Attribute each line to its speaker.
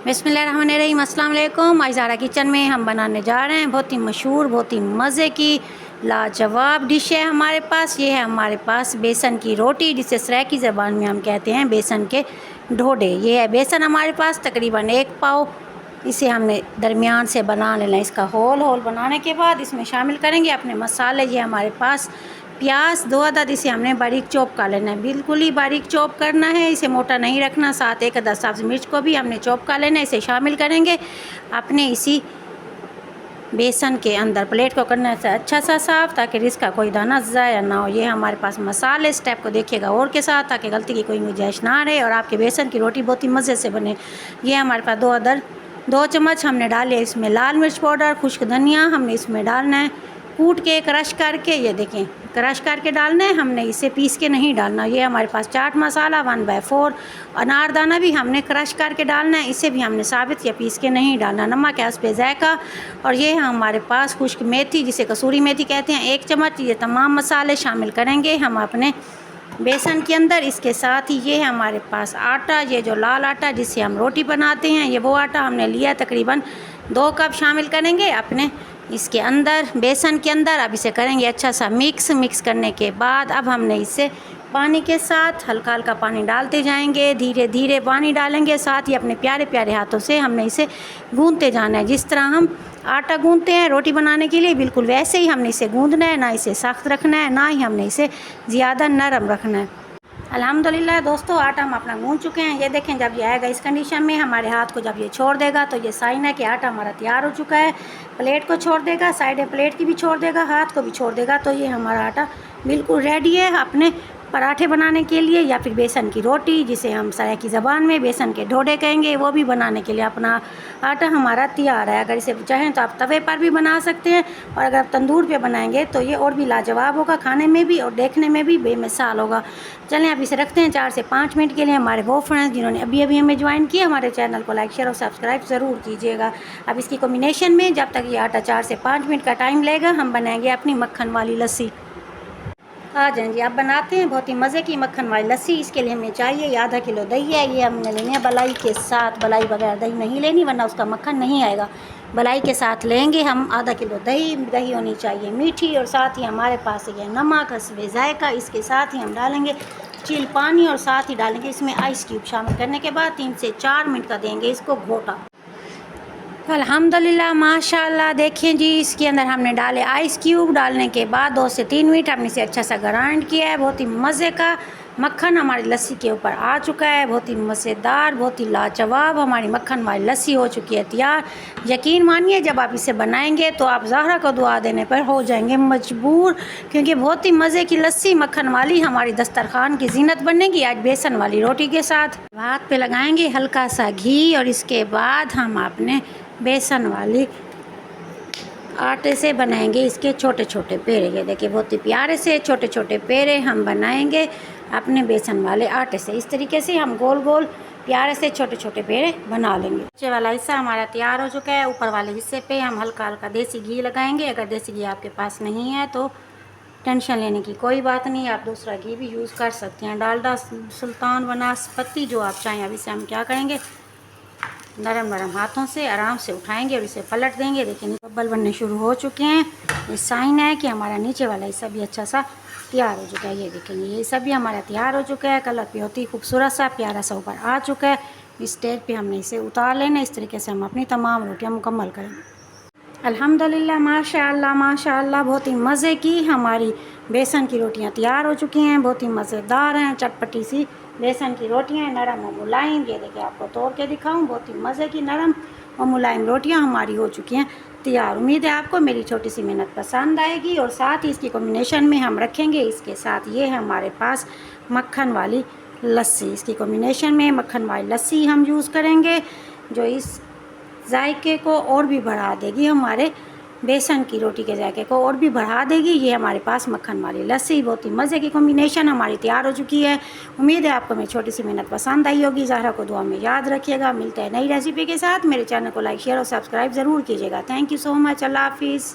Speaker 1: बिस्मिल्लाहिर्रहमानिर्रहीम, अस्सलाम वालेकुम। आज ज़ारा किचन में हम बनाने जा रहे हैं बहुत ही मशहूर, बहुत ही मज़े की लाजवाब डिश है हमारे पास। ये है हमारे पास बेसन की रोटी, जिसे सराइकी ज़बान में हम कहते हैं बेसन के ढोडे। ये है बेसन हमारे पास तकरीबन 1 पाव। इसे हमने दरमियान से बना लेना। इसका होल बनाने के बाद इसमें शामिल करेंगे अपने मसाले। ये हमारे पास प्याज 2 अदद, इसे हमने बारीक चॉप कर लेना है, बिल्कुल ही बारीक चॉप करना है, इसे मोटा नहीं रखना। साथ 1 अदद सब्ज़ मिर्च को भी हमने चॉप कर लेना है, इसे शामिल करेंगे अपने इसी बेसन के अंदर। प्लेट को करना है अच्छा सा साफ़, ताकि इसका कोई दाना ज़ाया ना हो। ये हमारे पास मसाले, स्टेप को देखिएगा और के साथ, ताकि गलती की कोई गुंजाइश ना रहे और आपके बेसन की रोटी बहुत ही मज़े से बने। ये हमारे पास 2 चम्मच हमने डाले इसमें लाल मिर्च पाउडर, खुश्क धनिया हमने इसमें डालना है कूट के, क्रश करके। ये देखें, क्रश करके डालना है हमने, इसे पीस के नहीं डालना। ये हमारे पास चाट मसाला 1/4, अनारदाना भी हमने क्रश करके डालना है, इसे भी हमने साबित या पीस के नहीं डालना। नमक है उस पर जायका। और ये है हमारे पास खुश्क मेथी, जिसे कसूरी मेथी कहते हैं, 1 चम्मच। ये तमाम मसाले शामिल करेंगे हम अपने बेसन के अंदर। इसके साथ ही ये है हमारे पास आटा, ये जो लाल आटा जिससे हम रोटी बनाते हैं, ये वो आटा हमने लिया तकरीबन 2 कप शामिल करेंगे अपने इसके अंदर, बेसन के अंदर। अब इसे करेंगे अच्छा सा मिक्स करने के बाद अब हमने इसे पानी के साथ हल्का हल्का पानी डालते जाएंगे, धीरे धीरे पानी डालेंगे। साथ ही अपने प्यारे प्यारे हाथों से हमने इसे गूंथते जाना है। जिस तरह हम आटा गूंथते हैं रोटी बनाने के लिए, बिल्कुल वैसे ही हमने इसे गूंथना है। ना इसे सख्त रखना है, ना ही हमने इसे ज़्यादा नरम रखना है। अल्हम्दुलिल्लाह दोस्तों, आटा हम अपना गूंथ चुके हैं। ये देखें, जब ये आएगा इस कंडीशन में, हमारे हाथ को जब ये छोड़ देगा तो ये साइन है कि आटा हमारा तैयार हो चुका है। प्लेट को छोड़ देगा, साइड प्लेट की भी छोड़ देगा, हाथ को भी छोड़ देगा, तो ये हमारा आटा बिल्कुल रेडी है अपने पराठे बनाने के लिए, या फिर बेसन की रोटी, जिसे हम सराइकी ज़बान में बेसन के ढोडे कहेंगे, वो भी बनाने के लिए अपना आटा हमारा तैयार है। अगर इसे चाहें तो आप तवे पर भी बना सकते हैं, और अगर आप तंदूर पे बनाएंगे तो ये और भी लाजवाब होगा, खाने में भी और देखने में भी बेमिसाल होगा। चलें अब इसे रखते हैं 4 से 5 मिनट के लिए। हमारे वो फ्रेंड्स जिन्होंने अभी अभी हमें ज्वाइन किया, हमारे चैनल को लाइक शेयर और सब्सक्राइब ज़रूर कीजिएगा। अब इसकी कॉम्बिनेशन में जब तक ये आटा 4 से 5 मिनट का टाइम लेगा, हम बनाएंगे अपनी मक्खन वाली लस्सी। आ जाएँ जी, आप बनाते हैं बहुत ही मज़े की मक्खन वाली लस्सी। इसके लिए हमें चाहिए आधा किलो दही है, ये हमने लेनी है बलाई के साथ। बलाई वगैरह दही नहीं लेनी, वरना उसका मक्खन नहीं आएगा। बलाई के साथ लेंगे हम आधा किलो दही। दही होनी चाहिए मीठी, और साथ ही हमारे पास ये नमक हस्बे जायका। इसके साथ ही हम डालेंगे चिल पानी, और साथ ही डालेंगे इसमें आइस क्यूब। शामिल करने के बाद 3 से 4 मिनट का देंगे इसको घोटा। अल्हम्दुलिल्लाह माशाल्लाह, देखें जी, इसके अंदर हमने डाले आइस क्यूब। डालने के बाद 2 से 3 मिनट हमने इसे अच्छा सा ग्राइंड किया है। बहुत ही मज़े का मक्खन हमारी लस्सी के ऊपर आ चुका है। बहुत ही मज़ेदार, बहुत ही लाजवाब हमारी मक्खन वाली लस्सी हो चुकी है तैयार। यकीन मानिए, जब आप इसे बनाएंगे तो आप ज़हरा को दुआ देने पर हो जाएंगे मजबूर, क्योंकि बहुत ही मज़े की लस्सी मक्खन वाली हमारी दस्तरखान की जीनत बनेगी आज बेसन वाली रोटी के साथ। हाथ पे लगाएंगे हल्का सा घी, और इसके बाद हम अपने बेसन वाली आटे से बनाएंगे इसके छोटे छोटे पेड़े। ये देखिए, बहुत ही प्यारे से छोटे छोटे पेड़े हम बनाएंगे अपने बेसन वाले आटे से। इस तरीके से हम गोल गोल प्यारे से छोटे छोटे पेड़े बना लेंगे। नीचे वाला हिस्सा हमारा तैयार हो चुका है। ऊपर वाले हिस्से पे हम हल्का हल्का देसी घी लगाएंगे। अगर देसी घी आपके पास नहीं है तो टेंशन लेने की कोई बात नहीं, आप दूसरा घी भी यूज़ कर सकते हैं, डालडा, सुल्तान, वनस्पति, जो आप चाहें। अब इसे हम क्या करेंगे, नरम नरम हाथों से आराम से उठाएंगे और इसे पलट देंगे। देखिए, बबल बनने शुरू हो चुके हैं। ये साइन है कि हमारा नीचे वाला हिस्सा भी अच्छा सा तैयार हो चुका है। ये देखेंगे, ये सब भी हमारा तैयार हो चुका है। कलर बहुत ही खूबसूरत सा प्यारा सा ऊपर आ चुका है। इस स्टेज पे हमने इसे उतार लेना। इस तरीके से हम अपनी तमाम रोटियां मुकम्मल करेंगे। अल्हम्दुलिल्लाह माशाअल्लाह माशाअल्लाह, बहुत ही मज़े की हमारी बेसन की रोटियाँ तैयार हो चुकी हैं। बहुत ही मज़ेदार हैं, चटपटी सी बेसन की रोटियां, नरम और मुलायम। ये देखिए, आपको तोड़ के दिखाऊं, बहुत ही मज़े की नरम और मुलायम रोटियां हमारी हो चुकी हैं तैयार। उम्मीद है आपको मेरी छोटी सी मेहनत पसंद आएगी। और साथ ही इसकी कॉम्बिनेशन में हम रखेंगे इसके साथ, ये है हमारे पास मक्खन वाली लस्सी। इसकी कॉम्बिनेशन में मक्खन वाली लस्सी हम यूज़ करेंगे, जो इस जायके को और भी बढ़ा देगी, हमारे बेसन की रोटी के जायके को और भी बढ़ा देगी। ये हमारे पास मक्खन वाली लस्सी, बहुत ही मज़े की कॉम्बिनेशन हमारी तैयार हो चुकी है। उम्मीद है आपको मेरी छोटी सी मेहनत पसंद आई होगी। ज़हरा को दुआ में याद रखिएगा। मिलते हैं नई रेसिपी के साथ। मेरे चैनल को लाइक शेयर और सब्सक्राइब ज़रूर कीजिएगा। Thank you so much. अल्लाह हाफिज़।